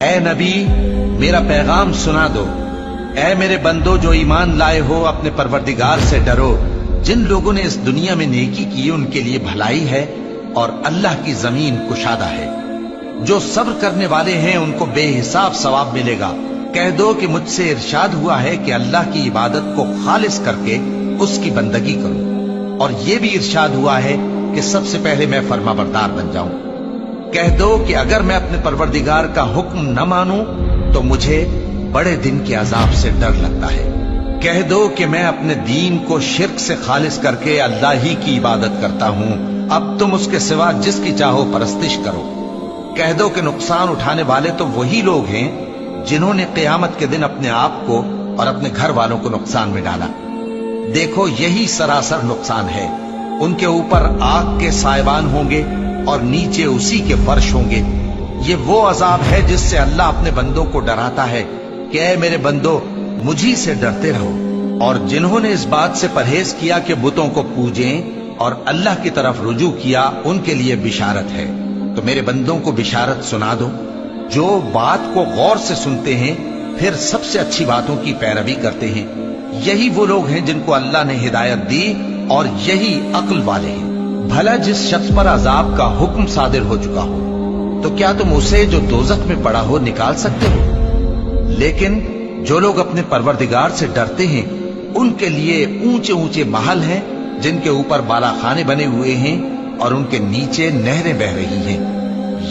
اے نبی میرا پیغام سنا دو، اے میرے بندو جو ایمان لائے ہو اپنے پروردگار سے ڈرو۔ جن لوگوں نے اس دنیا میں نیکی کی ان کے لیے بھلائی ہے اور اللہ کی زمین کشادہ ہے۔ جو صبر کرنے والے ہیں ان کو بے حساب ثواب ملے گا۔ کہہ دو کہ مجھ سے ارشاد ہوا ہے کہ اللہ کی عبادت کو خالص کر کے اس کی بندگی کروں، اور یہ بھی ارشاد ہوا ہے کہ سب سے پہلے میں فرما بردار بن جاؤں۔ کہہ دو کہ اگر میں اپنے پروردگار کا حکم نہ مانوں تو مجھے بڑے دن کے عذاب سے ڈر لگتا ہے۔ کہہ دو کہ میں اپنے دین کو شرک سے خالص کر کے اللہ ہی کی عبادت کرتا ہوں، اب تم اس کے سوا جس کی چاہو پرستش کرو۔ کہہ دو کہ نقصان اٹھانے والے تو وہی لوگ ہیں جنہوں نے قیامت کے دن اپنے آپ کو اور اپنے گھر والوں کو نقصان میں ڈالا۔ دیکھو یہی سراسر نقصان ہے۔ ان کے اوپر آگ کے سائبان ہوں گے اور نیچے اسی کے فرش ہوں گے۔ یہ وہ عذاب ہے جس سے اللہ اپنے بندوں کو ڈراتا ہے کہ اے میرے بندو مجھی سے ڈرتے رہو، اور جنہوں نے اس بات سے پرہیز کیا کہ بتوں کو پوجیں اور اللہ کی طرف رجوع کیا ان کے لیے بشارت ہے۔ تو میرے بندوں کو بشارت سنا دو جو بات کو غور سے سنتے ہیں پھر سب سے اچھی باتوں کی پیروی کرتے ہیں۔ یہی وہ لوگ ہیں جن کو اللہ نے ہدایت دی اور یہی عقل والے ہیں۔ بھلا جس شخص پر عذاب کا حکم صادر ہو چکا ہو تو کیا تم اسے جو دوزخ میں پڑا ہو نکال سکتے ہو؟ لیکن جو لوگ اپنے پروردگار سے ڈرتے ہیں ان کے لیے اونچے اونچے محل ہیں جن کے اوپر بالا خانے بنے ہوئے ہیں اور ان کے نیچے نہریں بہ رہی ہیں۔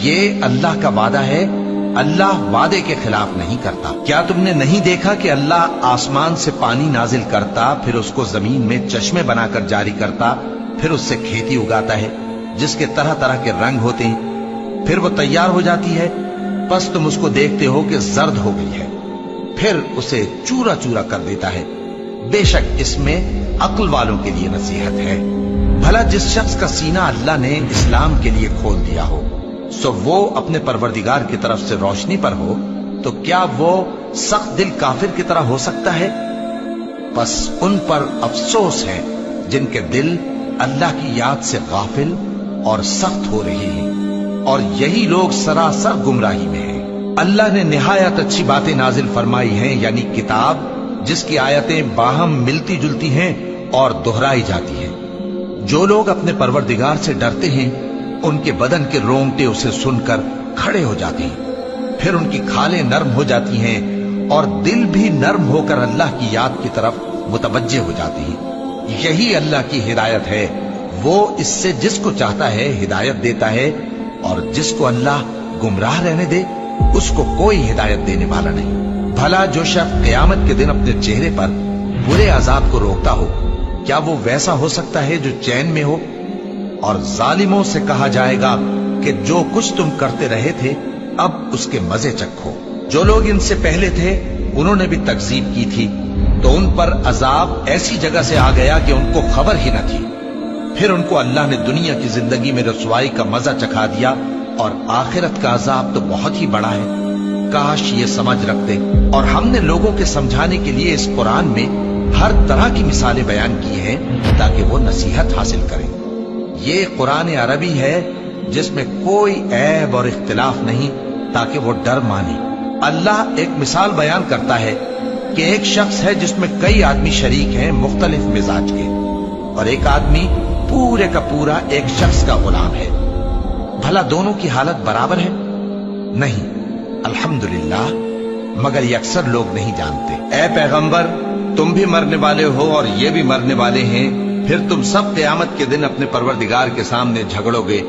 یہ اللہ کا وعدہ ہے، اللہ وعدے کے خلاف نہیں کرتا۔ کیا تم نے نہیں دیکھا کہ اللہ آسمان سے پانی نازل کرتا، پھر اس کو زمین میں چشمے بنا کر جاری کرتا، پھر اس سے کھیتی اگاتا ہے جس کے طرح طرح کے رنگ ہوتے ہیں، پھر وہ تیار ہو جاتی ہے، پس تم اس کو دیکھتے ہو کہ زرد ہو گئی ہے، پھر اسے چورا چورا کر دیتا ہے۔ بے شک اس میں عقل والوں کے لیے نصیحت ہے۔ بھلا جس شخص کا سینہ اللہ نے اسلام کے لیے کھول دیا ہو سو وہ اپنے پروردگار کی طرف سے روشنی پر ہو، تو کیا وہ سخت دل کافر کی طرح ہو سکتا ہے؟ پس ان پر افسوس ہے جن کے دل اللہ کی یاد سے غافل اور سخت ہو رہے ہیں، اور یہی لوگ سراسر گمراہی میں ہیں۔ اللہ نے نہایت اچھی باتیں نازل فرمائی ہیں، یعنی کتاب جس کی آیتیں باہم ملتی جلتی ہیں اور دہرائی جاتی ہیں۔ جو لوگ اپنے پروردگار سے ڈرتے ہیں ان کے بدن کے رونگٹے اسے سن کر کھڑے ہو جاتے ہیں، پھر ان کی کھالیں نرم ہو جاتی ہیں اور دل بھی نرم ہو کر اللہ کی یاد کی طرف متوجہ ہو جاتے ہیں۔ یہی اللہ کی ہدایت ہے، وہ اس سے جس کو چاہتا ہے ہدایت دیتا ہے، اور جس کو اللہ گمراہ رہنے دے اس کو کوئی ہدایت دینے والا نہیں۔ بھلا جو شخص قیامت کے دن اپنے چہرے پر برے عذاب کو روکتا ہو کیا وہ ویسا ہو سکتا ہے جو چین میں ہو؟ اور ظالموں سے کہا جائے گا کہ جو کچھ تم کرتے رہے تھے اب اس کے مزے چکھو۔ جو لوگ ان سے پہلے تھے انہوں نے بھی تکذیب کی تھی، تو ان پر عذاب ایسی جگہ سے آ گیا کہ ان کو خبر ہی نہ تھی۔ پھر ان کو اللہ نے دنیا کی زندگی میں رسوائی کا مزہ چکھا دیا، اور آخرت کا عذاب تو بہت ہی بڑا ہے۔ کاش یہ سمجھ رکھتے، اور ہم نے لوگوں کے سمجھانے کے لیے اس قرآن میں ہر طرح کی مثالیں بیان کی ہیں تاکہ وہ نصیحت حاصل کریں۔ یہ قرآن عربی ہے جس میں کوئی عیب اور اختلاف نہیں تاکہ وہ ڈر مانے۔ اللہ ایک مثال بیان کرتا ہے کہ ایک شخص ہے جس میں کئی آدمی شریک ہیں مختلف مزاج کے، اور ایک آدمی پورے کا پورا ایک شخص کا غلام ہے۔ بھلا دونوں کی حالت برابر ہے؟ نہیں، الحمدللہ، مگر یہ اکثر لوگ نہیں جانتے۔ اے پیغمبر تم بھی مرنے والے ہو اور یہ بھی مرنے والے ہیں، پھر تم سب قیامت کے دن اپنے پروردگار کے سامنے جھگڑو گے۔